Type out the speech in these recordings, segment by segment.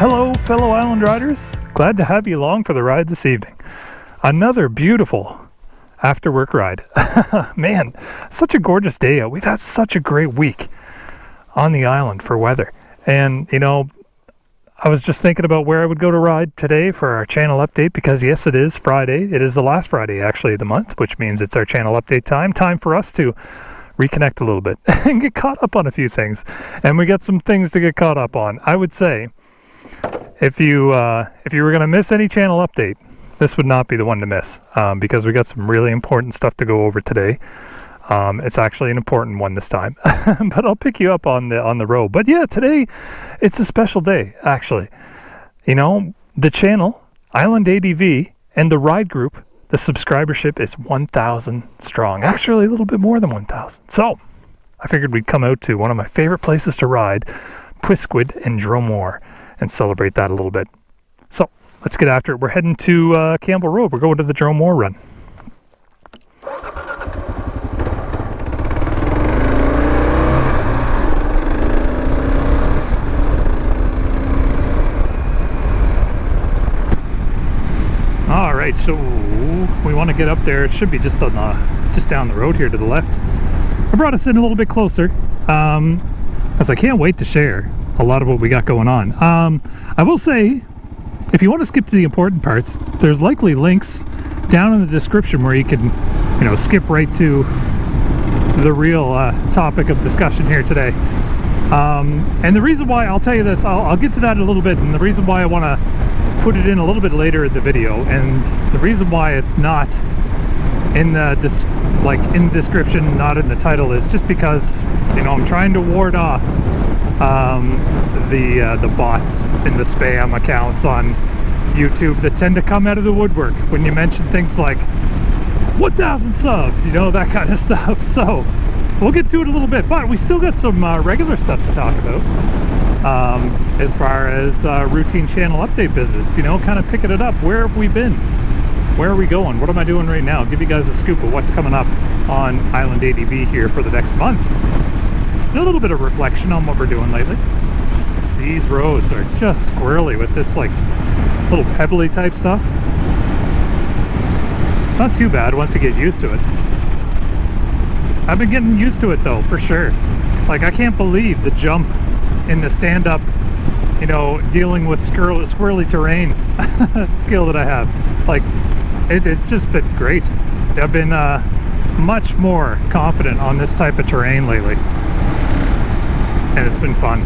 Hello, fellow Island Riders. Glad to have you along for the ride this evening. Another beautiful after-work ride. Man, such a gorgeous day out. We've had such a great week on the island for weather. And, you know, I was just thinking about where I would go to ride today for our channel update because, yes, it is Friday. It is the last Friday, actually, of the month, which means it's our channel update time. Time for us to reconnect a little bit and get caught up on a few things. And we got some things to get caught up on. I would say, if you were going to miss any channel update, this would not be the one to miss because we got some really important stuff to go over today. It's actually an important one this time, but I'll pick you up on the road. But yeah, today it's a special day, actually. You know, the channel, Island ADV, and the ride group, the subscribership is 1,000 strong. Actually, a little bit more than 1,000. So I figured we'd come out to one of my favorite places to ride, Quisquid and Dromore, and celebrate that a little bit. So let's get after it. We're heading to Campbell Road. We're going to the Dromore run. All right, so we want to get up there. It should be just on just down the road here to the left. I brought us in a little bit closer, as I can't wait to share a lot of what we got going on. I will say, if you want to skip to the important parts, there's likely links down in the description where you can, you know, skip right to the real topic of discussion here today. And the reason why, I'll tell you this, I'll get to that in a little bit, and the reason why I want to put it in a little bit later in the video, and the reason why it's not in the description, not in the title, is just because, you know, I'm trying to ward off the bots and the spam accounts on YouTube that tend to come out of the woodwork when you mention things like 1,000 subs, you know, that kind of stuff. So we'll get to it a little bit, but we still got some regular stuff to talk about as far as routine channel update business, you know, kind of picking it up. Where have we been? Where are we going? What am I doing right now? I'll give you guys a scoop of what's coming up on Island ADV here for the next month. And a little bit of reflection on what we're doing lately. These roads are just squirrely with this like little pebbly type stuff. It's not too bad once you get used to it. I've been getting used to it though, for sure. Like, I can't believe the jump in the stand-up, you know, dealing with squirrely terrain skill that I have. Like, it's just been great. I've been much more confident on this type of terrain lately. And it's been fun.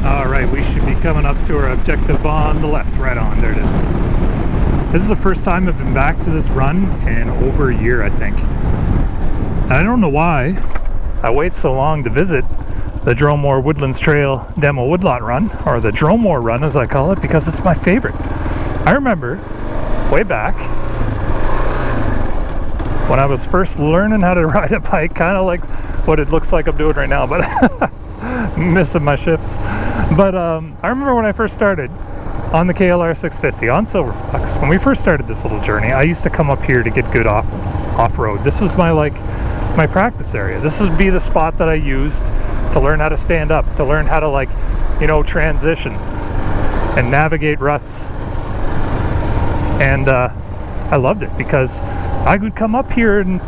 Alright, we should be coming up to our objective on the left. Right on, there it is. This is the first time I've been back to this run in over a year, I think. I don't know why I wait so long to visit the Dromore Woodlands Trail Demo Woodlot Run, or the Dromore Run as I call it, because it's my favorite. I remember way back when I was first learning how to ride a bike, kind of like what it looks like I'm doing right now, but missing my shifts. But I remember when I first started on the KLR 650 on Silver Fox, when we first started this little journey, I used to come up here to get good off-road. This was my practice area. This would be the spot that I used to learn how to stand up, to learn how to, like, you know, transition and navigate ruts. And I loved it because I would come up here in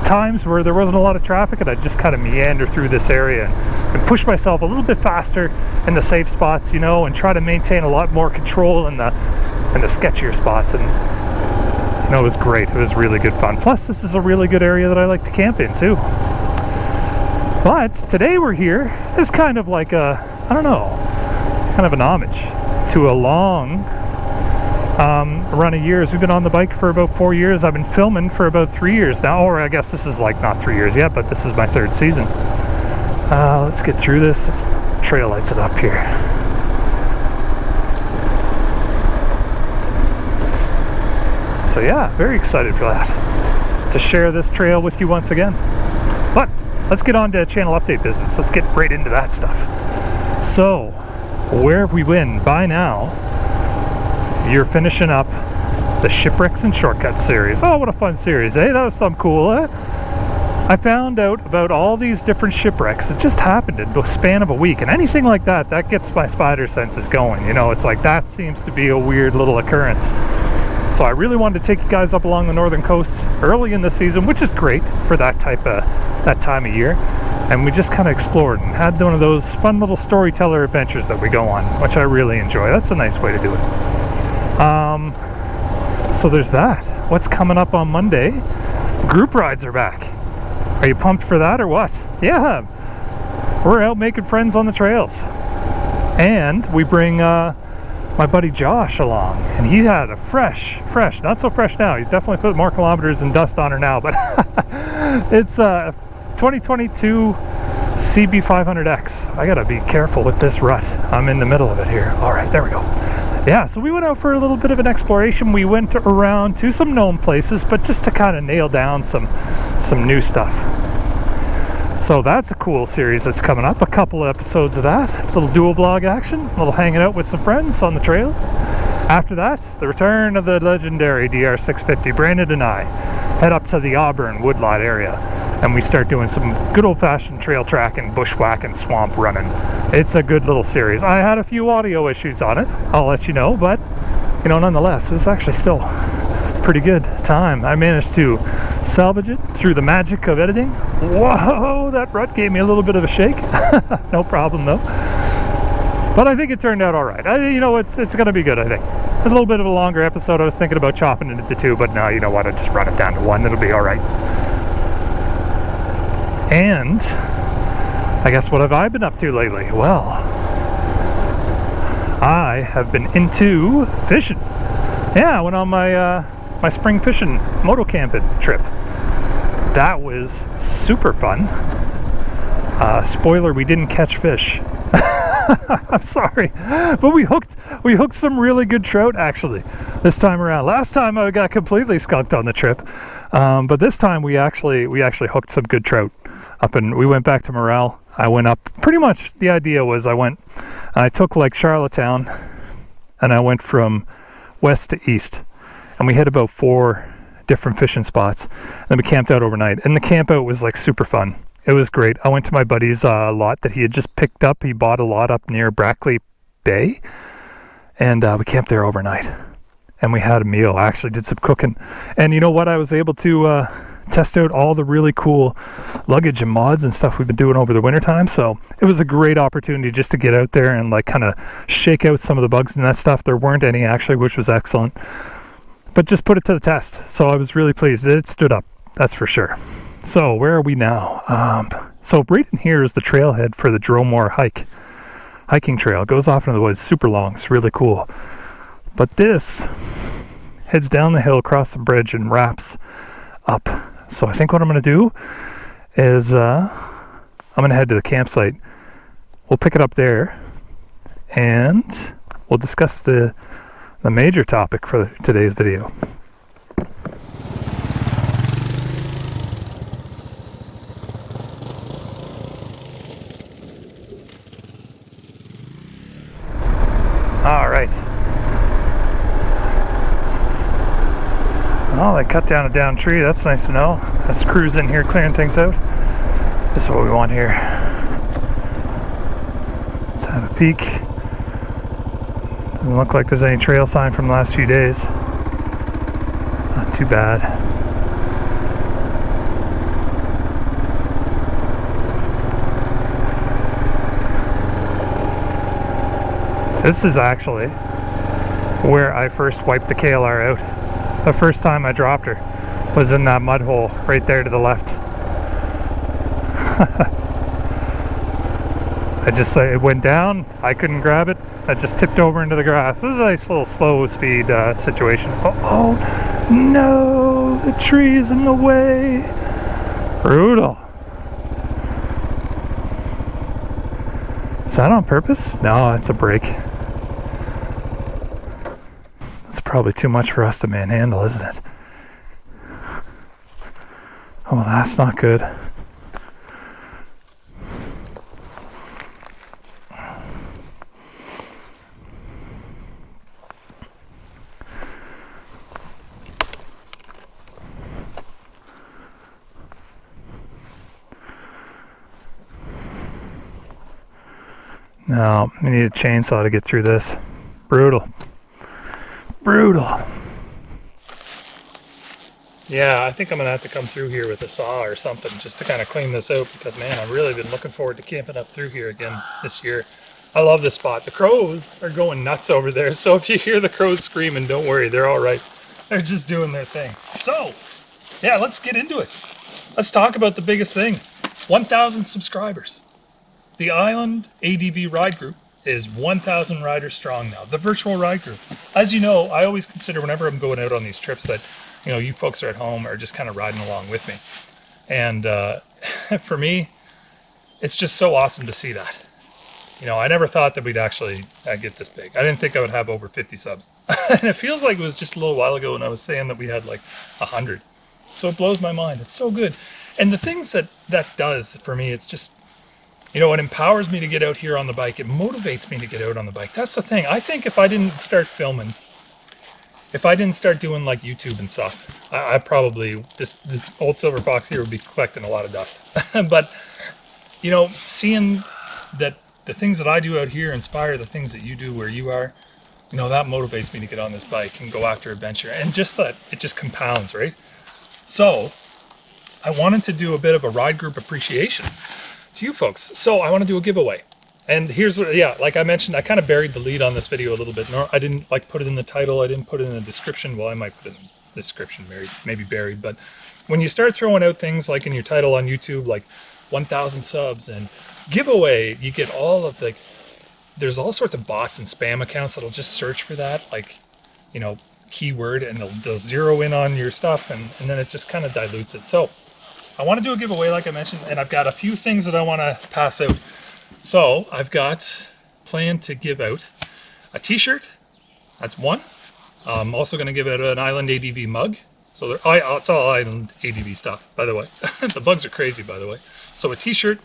times where there wasn't a lot of traffic, and I'd just kind of meander through this area and push myself a little bit faster in the safe spots, you know, and try to maintain a lot more control in the sketchier spots. And, you know, it was great. It was really good fun. Plus, this is a really good area that I like to camp in too. But today we're here is kind of like a, I don't know, kind of an homage to a long run of years. We've been on the bike for about 4 years. I've been filming for about 3 years now, or I guess this is like not 3 years yet, but this is my third season. Let's get through this. Let's trail lights it up here. So yeah, very excited for that, to share this trail with you once again. But let's get on to channel update business. Let's get right into that stuff. So where have we been? By now you're finishing up the Shipwrecks and Shortcuts series. Oh, what a fun series, eh? That was something cool, eh? I found out about all these different shipwrecks. It just happened in the span of a week, and anything like that, that gets my spider senses going. You know, it's like that seems to be a weird little occurrence. So I really wanted to take you guys up along the northern coasts early in the season, which is great for that time of year. And we just kind of explored and had one of those fun little storyteller adventures that we go on, which I really enjoy. That's a nice way to do it. So there's that. What's coming up on Monday? Group rides are back. Are you pumped for that or what? Yeah, we're out making friends on the trails. And we bring my buddy Josh along, and he had a fresh, not so fresh now. He's definitely put more kilometers and dust on her now, but it's 2022 CB500X. I gotta be careful with this rut. I'm in the middle of it here. All right, there we go. Yeah, so we went out for a little bit of an exploration. We went around to some known places, but just to kind of nail down some new stuff. So that's a cool series that's coming up. A couple of episodes of that. A little dual vlog action. A little hanging out with some friends on the trails. After that, the return of the legendary DR650. Brandon and I head up to the Auburn Woodlot area, and we start doing some good old-fashioned trail tracking, bushwhacking, swamp running. It's a good little series. I had a few audio issues on it, I'll let you know, but you know, nonetheless, it was actually still a pretty good time. I managed to salvage it through the magic of editing. Whoa, that rut gave me a little bit of a shake. No problem though. But I think it turned out all right. You know, it's going to be good, I think. A little bit of a longer episode. I was thinking about chopping it into two, but no, you know what? I just run it down to one. It'll be all right. And I guess what have I been up to lately? Well, I have been into fishing. Yeah, I went on my my spring fishing moto camping trip. That was super fun. Spoiler, we didn't catch fish. I'm sorry, but we hooked some really good trout actually this time around. Last time I got completely skunked on the trip, but this time we actually hooked some good trout up, and we went back to Morel. I went up, pretty much the idea was I took like Charlottetown, and I went from west to east, and we hit about 4 different fishing spots, and then we camped out overnight, and the camp out was like super fun. It was great. I went to my buddy's lot that he had just picked up. He bought a lot up near Brackley Bay, and we camped there overnight. And we had a meal. I actually did some cooking. And you know what? I was able to test out all the really cool luggage and mods and stuff we've been doing over the wintertime. So it was a great opportunity just to get out there and like kind of shake out some of the bugs and that stuff. There weren't any actually, which was excellent. But just put it to the test. So I was really pleased. It stood up. That's for sure. So where are we now? So right in here is the trailhead for the Dromore hiking trail. It goes off into the woods, super long. It's really cool. But this heads down the hill, across the bridge, and wraps up. So I think what I'm going to do is I'm going to head to the campsite. We'll pick it up there, and we'll discuss the major topic for today's video. All right. Oh, they cut down a down tree. That's nice to know. Let's cruise in here, clearing things out. This is what we want here. Let's have a peek. Doesn't look like there's any trail sign from the last few days. Not too bad. This is actually where I first wiped the KLR out. The first time I dropped her was in that mud hole right there to the left. It went down, I couldn't grab it, I just tipped over into the grass. It was a nice little slow speed situation. Oh no, the tree's in the way. Brutal. Is that on purpose? No, it's a brake. That's probably too much for us to manhandle, isn't it? Oh, well, that's not good. Now, I need a chainsaw to get through this. Brutal. Brutal. Yeah, I think I'm gonna have to come through here with a saw or something just to kind of clean this out, because man, I've really been looking forward to camping up through here again this year. I love this spot. The crows are going nuts over there, so if you hear the crows screaming, don't worry, they're all right. They're just doing their thing. So, yeah, let's get into it. Let's talk about the biggest thing. 1,000 subscribers. The Island ADV Ride Group is 1,000 riders strong now. The virtual ride group. As you know, I always consider whenever I'm going out on these trips that, you know, you folks are at home or just kind of riding along with me. And for me, it's just so awesome to see that. You know, I never thought that we'd actually get this big. I didn't think I would have over 50 subs. And it feels like it was just a little while ago when I was saying that we had like 100. So it blows my mind. It's so good. And the things that does for me, it's just, you know, it empowers me to get out here on the bike. It motivates me to get out on the bike. That's the thing. I think if I didn't start filming, if I didn't start doing like YouTube and stuff, I probably, the old silver fox here would be collecting a lot of dust. But, you know, seeing that the things that I do out here inspire the things that you do where you are, you know, that motivates me to get on this bike and go after adventure. And just that, it just compounds, right? So I wanted to do a bit of a ride group appreciation to you folks. So I want to do a giveaway. And here's what, yeah, like I mentioned, I kind of buried the lead on this video a little bit. No, I didn't like put it in the title. I didn't put it in the description. Well, I might put it in the description, maybe buried. But when you start throwing out things like in your title on YouTube, like 1,000 subs and giveaway, you get all of the, there's all sorts of bots and spam accounts that'll just search for that, like, you know, keyword, and they'll zero in on your stuff, and then it just kind of dilutes it. So I want to do a giveaway, like I mentioned, and I've got a few things that I want to pass out. So I've got planned to give out a t-shirt. That's one. I'm also going to give out an Island ADV mug. So it's all Island ADV stuff, by the way. The bugs are crazy, by the way. So a t-shirt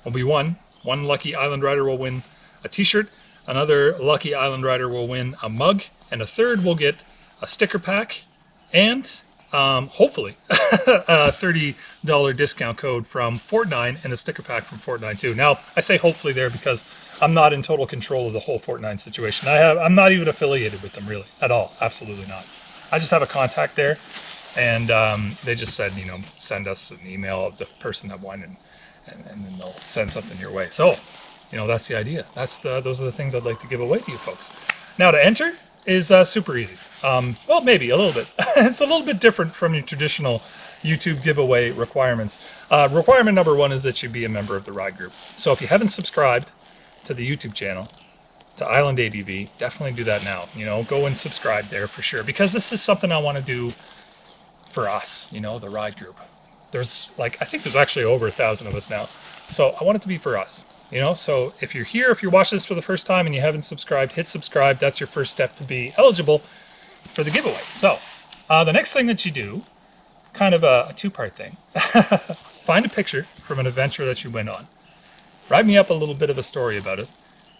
will be one. One lucky Island rider will win a t-shirt. Another lucky Island rider will win a mug. And a third will get a sticker pack and hopefully a $30 discount code from Fortnite and a sticker pack from Fortnite too. Now, I say hopefully there because I'm not in total control of the whole Fortnite situation. I'm not even affiliated with them really at all. Absolutely not. I just have a contact there, and they just said, you know, send us an email of the person that won, and then they'll send something your way. So, you know, that's the idea. Those are the things I'd like to give away to you folks. Now, to enter is super easy. Well, maybe a little bit. It's a little bit different from your traditional YouTube giveaway requirements. Requirement number one is that you be a member of the ride group. So if you haven't subscribed to the YouTube channel, to Island ADV, definitely do that now. You know, go and subscribe there for sure, because this is something I want to do for us, you know, the ride group. There's like, I think there's actually over 1,000 of us now. So I want it to be for us, you know. So if you're here, if you're watching this for the first time and you haven't subscribed, hit subscribe. That's your first step to be eligible for the giveaway. So the next thing that you do, kind of a two-part thing, find a picture from an adventure that you went on. Write me up a little bit of a story about it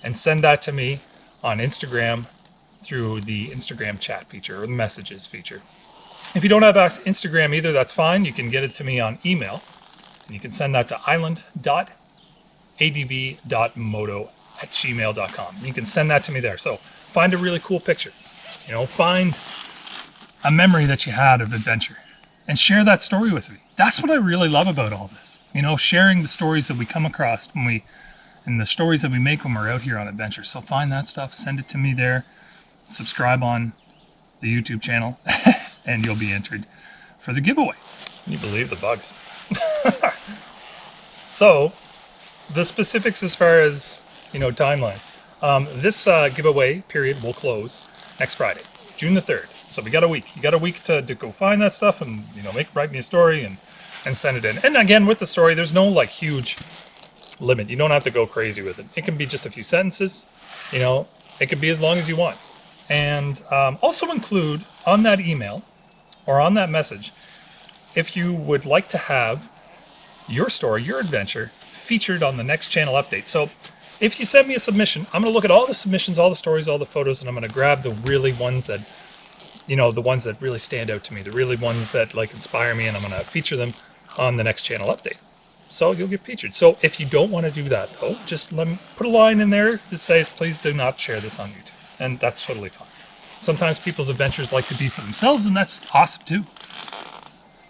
and send that to me on Instagram through the Instagram chat feature or the messages feature. If you don't have Instagram either, that's fine. You can get it to me on email. And you can send that to island.adv.moto@gmail.com. You can send that to me there. So find a really cool picture. You know, find a memory that you had of adventure and share that story with me. That's what I really love about all this. You know, sharing the stories that we come across and the stories that we make when we're out here on adventure. So find that stuff, send it to me there, subscribe on the YouTube channel, and you'll be entered for the giveaway. Can you believe the bugs? So, the specifics as far as, you know, timelines. This giveaway period will close next Friday, June the 3rd. So we got a week. You got a week to go find that stuff and, you know, write me a story and send it in. And again, with the story, there's no like huge limit. You don't have to go crazy with it. It can be just a few sentences, you know, it could be as long as you want. And also include on that email or on that message, if you would like to have your story, your adventure, featured on the next channel update. So if you send me a submission, I'm going to look at all the submissions, all the stories, all the photos, and I'm going to grab the really ones that, you know, the ones that really stand out to me, the really ones that like inspire me, and I'm going to feature them on the next channel update. so you'll get featured. So if you don't want to do that though, just let me put a line in there that says, please do not share this on YouTube. And that's totally fine. Sometimes people's adventures like to be for themselves, and that's awesome too.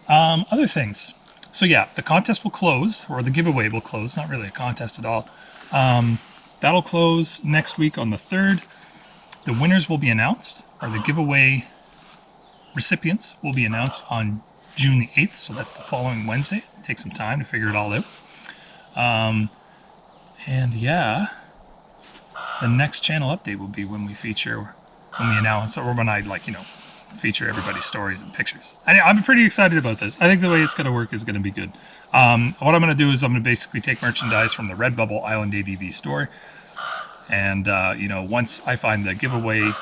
Other things. So yeah, the contest will close, or the giveaway will close, not really a contest at all. That'll close next week on the 3rd. The winners will be announced, or the giveaway recipients will be announced on June the 8th, so that's the following Wednesday. Take some time to figure it all out. And yeah, the next channel update will be when we announce, or when I, like, you know, feature everybody's stories and pictures. I'm pretty excited about this. I think the way it's going to work is going to be good. What I'm going to do is I'm going to basically take merchandise from the Redbubble Island ADV store, and you know, once I find the giveaway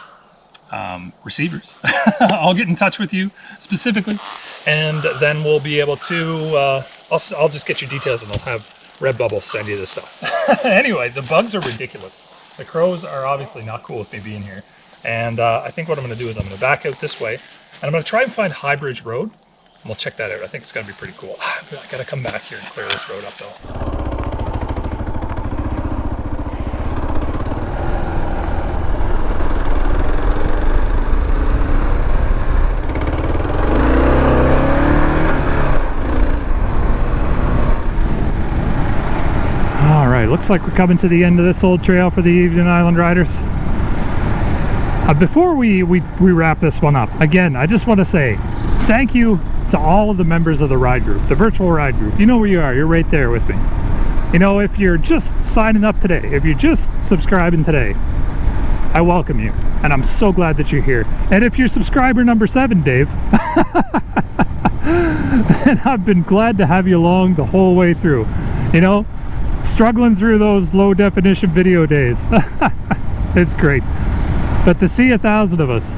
receivers, I'll get in touch with you specifically, and then we'll be able to I'll just get your details, and I'll have Redbubble send you this stuff. Anyway, the bugs are ridiculous. The crows are obviously not cool with me being here. And I think what I'm going to do is I'm going to back out this way, and I'm going to try and find High Bridge Road, and we'll check that out. I think it's going to be pretty cool. I got to come back here and clear this road up though. All right, looks like we're coming to the end of this old trail for the Evening Island Riders. Before we wrap this one up, again, I just want to say thank you to all of the members of the ride group, the virtual ride group. You know where you are. You're right there with me. You know, if you're just signing up today, if you're just subscribing today, I welcome you, and I'm so glad that you're here. And if you're subscriber number 7, Dave, and I've been glad to have you along the whole way through. You know, struggling through those low definition video days. It's great. But to see 1,000 of us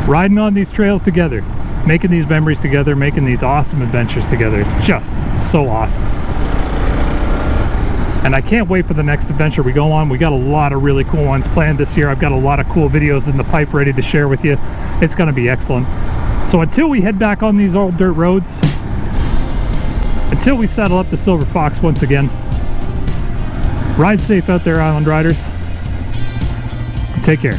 riding on these trails together, making these memories together, making these awesome adventures together, it's just so awesome. And I can't wait for the next adventure we go on. We got a lot of really cool ones planned this year. I've got a lot of cool videos in the pipe ready to share with you. It's going to be excellent. So until we head back on these old dirt roads, until we saddle up the Silver Fox once again, ride safe out there, Island Riders. Take care.